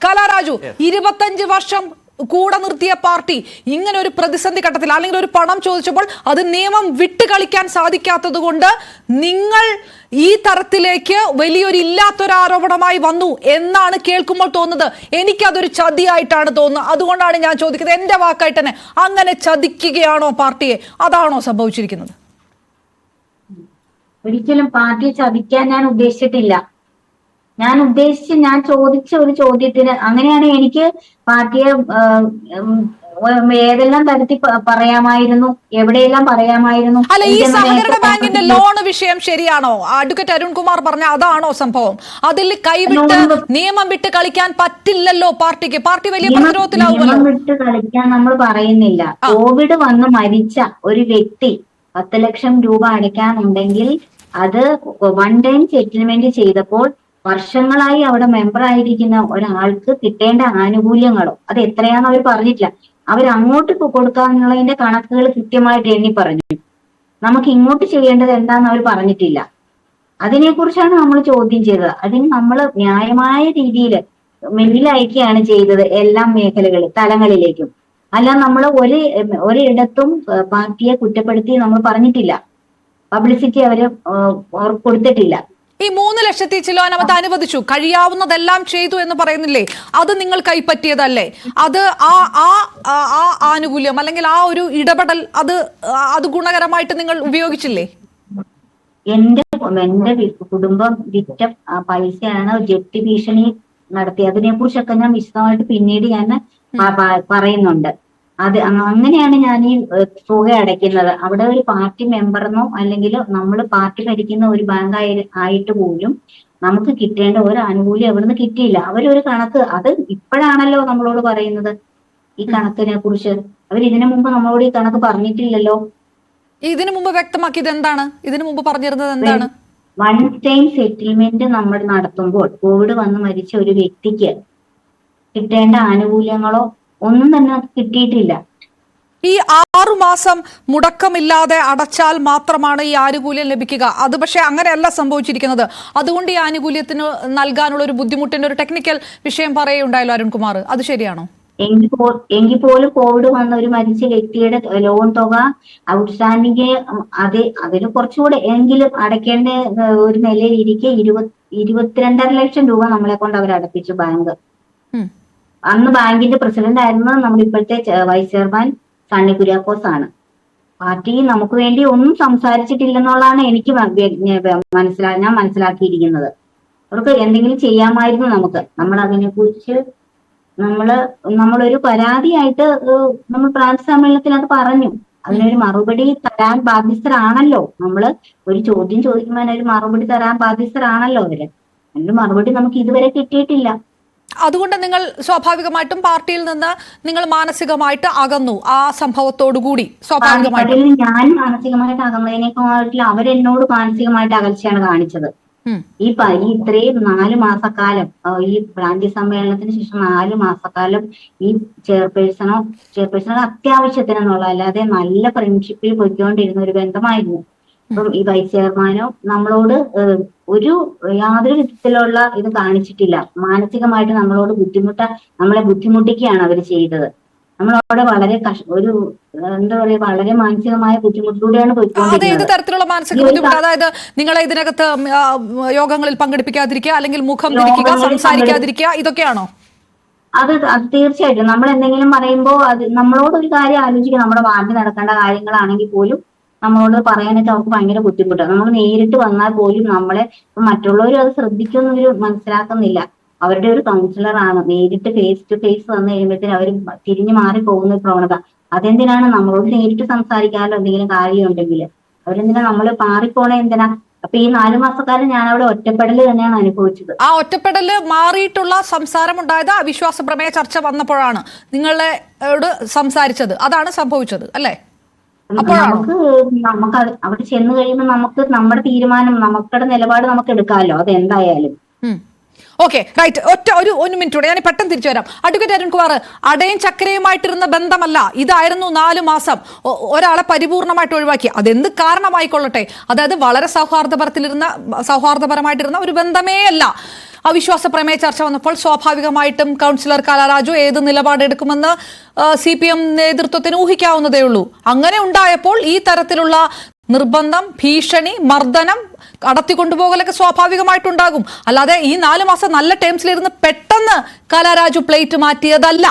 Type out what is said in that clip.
കലാരാജു 25 വർഷം കൂടെ നിർത്തിയ പാർട്ടി ഇങ്ങനെ ഒരു പ്രതിസന്ധി ഘട്ടത്തിൽ അല്ലെങ്കിൽ ഒരു പണം ചോദിച്ചപ്പോൾ അത് നിയമം വിട്ട് കളിക്കാൻ സാധിക്കാത്തത് കൊണ്ട് നിങ്ങൾ ഈ തരത്തിലേക്ക് വലിയൊരു ഇല്ലാത്തൊരു ആരോപണമായി വന്നു എന്നാണ് കേൾക്കുമ്പോൾ തോന്നുന്നത്. എനിക്കതൊരു ചതിയായിട്ടാണ് തോന്നുന്നത്. അതുകൊണ്ടാണ് ഞാൻ ചോദിക്കുന്നത്, എന്റെ വാക്കായിട്ട് തന്നെ, അങ്ങനെ ചതിക്കുകയാണോ പാർട്ടിയെ? അതാണോ സംഭവിച്ചിരിക്കുന്നത്? ഒരിക്കലും പാർട്ടിയെ ചതിക്കാൻ ഞാൻ ഉദ്ദേശിച്ചിട്ടില്ല. ഞാൻ ചോദിച്ച ഒരു ചോദ്യത്തിന് അങ്ങനെയാണ് എനിക്ക് പാർട്ടിയെ ഏതെല്ലാം തരത്തിൽ പറയാമായിരുന്നു, എവിടെയെല്ലാം പറയാമായിരുന്നു. അല്ല, ഈ സഹകരണ ബാങ്കിന്റെ ലോൺ വിഷയം ശരിയാണോ? അഡ്വക്കേറ്റ് അരുൺകുമാർ പറഞ്ഞ അതാണോ സംഭവം? അതിൽ കൈവിട്ട് നിയമം വിട്ട് കളിക്കാൻ പറ്റില്ലല്ലോ പാർട്ടിക്ക്. പാർട്ടി വലിയ പ്രതിരോധത്തിലാവുമല്ലോ. നിയമം വിട്ട് കളിക്കാൻ നമ്മൾ പറയുന്നില്ല. കോവിഡ് വന്ന് മരിച്ച ഒരു വ്യക്തി 10 ലക്ഷം രൂപ അടയ്ക്കാനുണ്ടെങ്കിൽ അത് വൺ ടൈം സെറ്റിൽമെന്റ് ചെയ്തപ്പോൾ വർഷങ്ങളായി അവിടെ മെമ്പർ ആയിരിക്കുന്ന ഒരാൾക്ക് കിട്ടേണ്ട ആനുകൂല്യങ്ങളോ അത് എത്രയാന്ന് അവർ പറഞ്ഞിട്ടില്ല. അവർ അങ്ങോട്ട് കൊടുക്കാന്നുള്ളതിന്റെ കണക്കുകൾ കൃത്യമായിട്ട് എണ്ണി പറഞ്ഞു. നമുക്ക് ഇങ്ങോട്ട് ചെയ്യേണ്ടത് എന്താന്ന് അവർ പറഞ്ഞിട്ടില്ല. അതിനെക്കുറിച്ചാണ് നമ്മൾ ചോദ്യം ചെയ്തത്. അതിന് നമ്മൾ ന്യായമായ രീതിയിൽ മെയിലയക്കുകയാണ് ചെയ്തത്, എല്ലാ തലങ്ങളിലേക്കും. അല്ല, നമ്മൾ ഒരിടത്തും പാർട്ടിയെ കുറ്റപ്പെടുത്തി നമ്മൾ പറഞ്ഞിട്ടില്ല. പബ്ലിസിറ്റി അവര് കൊടുത്തിട്ടില്ല. ഈ 3 ലക്ഷത്തി ചിലവാൻ അത് അനുവദിച്ചു, കഴിയാവുന്നതെല്ലാം ചെയ്തു എന്ന് പറയുന്നില്ലേ? അത് നിങ്ങൾ കൈപ്പറ്റിയതല്ലേ? അത് ആ ആനുകൂല്യം അല്ലെങ്കിൽ ആ ഒരു ഇടപെടൽ അത് ഗുണകരമായിട്ട് നിങ്ങൾ ഉപയോഗിച്ചില്ലേ? എന്റെ കുടുംബം വിറ്റ പൈസയാണ് ജപ്തി ഭീഷണി നടത്തി. അതിനെ കുറിച്ചൊക്കെ ഞാൻ വിശദമായിട്ട് പിന്നീട് ഞാൻ പറയുന്നുണ്ട്. അത് അങ്ങനെയാണ് ഞാൻ ഈ തുക അടയ്ക്കുന്നത്. അവിടെ ഒരു പാർട്ടി മെമ്പറെന്നോ അല്ലെങ്കിൽ നമ്മൾ പാർട്ടി ഭരിക്കുന്ന ഒരു ബാങ്ക് ആയിട്ട് പോലും നമുക്ക് കിട്ടേണ്ട ഒരു ആനുകൂല്യം അവിടുന്ന് കിട്ടിയില്ല. അവരൊരു കണക്ക്, അത് ഇപ്പോഴാണല്ലോ നമ്മളോട് പറയുന്നത് ഈ കണക്കിനെ കുറിച്ച്. അവർ ഇതിനു മുമ്പ് നമ്മളോട് ഈ കണക്ക് പറഞ്ഞിട്ടില്ലല്ലോ. ഇതിനു മുമ്പ് വ്യക്തമാക്കിയത് എന്താണ്? ഇതിനു മുമ്പ് പറഞ്ഞിരുന്നത് എന്താണ്? വൺ ടൈം സെറ്റിൽമെന്റ് നമ്മൾ നടത്തുമ്പോൾ കോവിഡ് വന്ന് മരിച്ച ഒരു വ്യക്തിക്ക് കിട്ടേണ്ട ആനുകൂല്യങ്ങളോ ഒന്നും തന്നെ കിട്ടിയിട്ടില്ല. ഈ 6 മാസം മുടക്കമില്ലാതെ അടച്ചാൽ മാത്രമാണ് ഈ ആനുകൂല്യം ലഭിക്കുക. അത് പക്ഷെ അങ്ങനെയല്ല സംഭവിച്ചിരിക്കുന്നത്. അതുകൊണ്ട് ഈ ആനുകൂല്യത്തിന് നൽകാനുള്ള ഒരു ബുദ്ധിമുട്ടിന്റെ ഒരു ടെക്നിക്കൽ വിഷയം പറയുണ്ടായല്ലോ അരുൺകുമാർ, അത് ശരിയാണോ? എങ്കിൽ പോലും കോവിഡ് വന്ന ഒരു മരിച്ച വ്യക്തിയുടെ ലോൺ തുക ഔട്ട്സ്റ്റാൻഡിങ് അതിന് കുറച്ചുകൂടെ എങ്കിലും അടയ്ക്കേണ്ട ഒരു നിലയിൽ ഇരിക്കെ 22.5 ലക്ഷം രൂപ നമ്മളെ കൊണ്ട് അവർ അടപ്പിച്ചു ബാങ്ക്. അന്ന് ബാങ്കിന്റെ പ്രസിഡന്റ് ആയിരുന്നത് നമ്മുടെ ഇപ്പോഴത്തെ വൈസ് ചെയർമാൻ സണ്ണി കുര്യാക്കോസ് ആണ്. പാർട്ടി നമുക്ക് വേണ്ടി ഒന്നും സംസാരിച്ചിട്ടില്ലെന്നുള്ളതാണ് എനിക്ക് ഞാൻ മനസ്സിലാക്കിയിരിക്കുന്നത്. അവർക്ക് എന്തെങ്കിലും ചെയ്യാമായിരുന്നു. നമ്മൾ അതിനെ കുറിച്ച് നമ്മളൊരു പരാതിയായിട്ട് നമ്മൾ പ്രാന്ത സമ്മേളനത്തിൽ അത് പറഞ്ഞു. അതിനൊരു മറുപടി തരാൻ ബാധ്യസ്ഥരാണല്ലോ. നമ്മള് ഒരു ചോദ്യം ചോദിക്കുമ്പോൾ അതിനൊരു മറുപടി തരാൻ ബാധ്യസ്ഥരാണല്ലോ അവര്. അതിന്റെ മറുപടി നമുക്ക് ഇതുവരെ കിട്ടിയിട്ടില്ല. അതുകൊണ്ട് നിങ്ങൾ സ്വാഭാവികമായിട്ടും പാർട്ടിയിൽ നിന്ന് നിങ്ങൾ മാനസികമായിട്ട് അകന്നു ആ സംഭവത്തോടുകൂടി. സ്വാഭാവികമായിട്ടും ഞാൻ മാനസികമായിട്ട് അകന്നതിനേക്കാട്ടിൽ അവരെന്നോട് മാനസികമായിട്ട് അകൽച്ചയാണ് കാണിച്ചത്. ഇത്രയും 4 മാസക്കാലം ഈ പ്രാന്തി സമ്മേളനത്തിന് ശേഷം 4 മാസക്കാലം ഈ ചെയർപേഴ്സണോ അത്യാവശ്യത്തിനെന്നുള്ള അല്ലാതെ നല്ല ഫ്രണ്ട്ഷിപ്പിൽ പോയിക്കൊണ്ടിരുന്ന ഒരു ബന്ധമായിരുന്നു. അപ്പം ഈ വൈസ് ചെയർമാനോ നമ്മളോട് യാതൊരു വിധത്തിലുള്ള ഇത് കാണിച്ചിട്ടില്ല. മാനസികമായിട്ട് നമ്മളെ ബുദ്ധിമുട്ടിക്കുകയാണ് അവർ ചെയ്തത്. നമ്മളവിടെ വളരെ എന്താ പറയാ, വളരെ മാനസികമായ ബുദ്ധിമുട്ടിലൂടെയാണ് പോയിക്കൊണ്ടിരിക്കുന്നത്. ഏത് തരത്തിലുള്ള മാനസിക ബുദ്ധിമുട്ട്? അതായത് നിങ്ങളെ ഇതിനകത്ത് യോഗങ്ങളിൽ പങ്കെടുപ്പിക്കാതിരിക്കുക, അല്ലെങ്കിൽ മുഖം തിരിക്കുക, സംസാരിക്കാതിരിക്കുക, ഇതൊക്കെയാണോ? അത് തീർച്ചയായിട്ടും നമ്മൾ എന്തെങ്കിലും പറയുമ്പോൾ അത് നമ്മളോട് ഒരു കാര്യം ആലോചിക്കുക. നമ്മുടെ വാർഡിൽ നടക്കേണ്ട കാര്യങ്ങളാണെങ്കിൽ പോലും നമ്മളോട് പറയാനൊക്കെ അവർക്ക് ഭയങ്കര ബുദ്ധിമുട്ടാണ്. നമ്മൾ നേരിട്ട് വന്നാൽ പോലും നമ്മളെ മറ്റുള്ളവരും അത് ശ്രദ്ധിക്കുന്നവർ മനസ്സിലാക്കുന്നില്ല. അവരുടെ ഒരു കൗൺസിലറാണ്, നേരിട്ട് ഫേസ് ടു ഫേസ് വന്നു കഴിയുമ്പോഴത്തേന് അവർ തിരിഞ്ഞു മാറി പോകുന്ന ഒരു പ്രവണത. അതെന്തിനാണ്? നമ്മളോട് നേരിട്ട് സംസാരിക്കാനോ എന്തെങ്കിലും കാര്യം ഉണ്ടെങ്കിൽ അവരെന്തിനാ നമ്മള് മാറിപ്പോണേ? എന്തിനാ? അപ്പൊ ഈ 4 മാസക്കാലം ഞാൻ അവിടെ ഒറ്റപ്പെടല് തന്നെയാണ് അനുഭവിച്ചത്. ആ ഒറ്റപ്പെടല് മാറിയിട്ടുള്ള സംസാരം ഉണ്ടായത് അവിശ്വാസ പ്രമേയ ചർച്ച വന്നപ്പോഴാണ് നിങ്ങളോട് സംസാരിച്ചത്. അതാണ് സംഭവിച്ചത് അല്ലേ? നമുക്ക് അവിടെ ചെന്ന് കഴിയുമ്പോൾ നമുക്ക് നമ്മുടെ തീരുമാനം, നമ്മുടെ നിലപാട് നമുക്ക് എടുക്കാമല്ലോ, അതെന്തായാലും. Okay, right. ഒരു മിനിറ്റോടെ ഞാൻ പെട്ടെന്ന് തിരിച്ചു വരാം. അഡ്വക്കേറ്റ് അരുൺകുമാർ, അടയും ചക്കരയുമായിട്ടിരുന്ന ബന്ധമല്ല ഇതായിരുന്നു 4 മാസം ഒരാളെ പരിപൂർണമായിട്ട് ഒഴിവാക്കി. അതെന്ത് കാരണമായിക്കൊള്ളട്ടെ, അതായത് വളരെ സൗഹാർദ്ദപരമായിട്ടിരുന്ന ഒരു ബന്ധമേ അല്ല. അവിശ്വാസ പ്രമേയ ചർച്ച വന്നപ്പോൾ സ്വാഭാവികമായിട്ടും കൗൺസിലർ കലാരാജു ഏത് നിലപാടെടുക്കുമെന്ന് CPM നേതൃത്വത്തിന് ഊഹിക്കാവുന്നതേ ഉള്ളൂ. അങ്ങനെ ഉണ്ടായപ്പോൾ ഈ തരത്തിലുള്ള നിർബന്ധം, ഭീഷണി, മർദ്ദനം, കടത്തിക്കൊണ്ടുപോകലൊക്കെ സ്വാഭാവികമായിട്ടുണ്ടാകും. അല്ലാതെ ഈ 4 മാസം നല്ല ടേംസിലിരുന്ന് പെട്ടെന്ന് കലാരാജു പ്ലേറ്റ് മാറ്റിയതല്ല.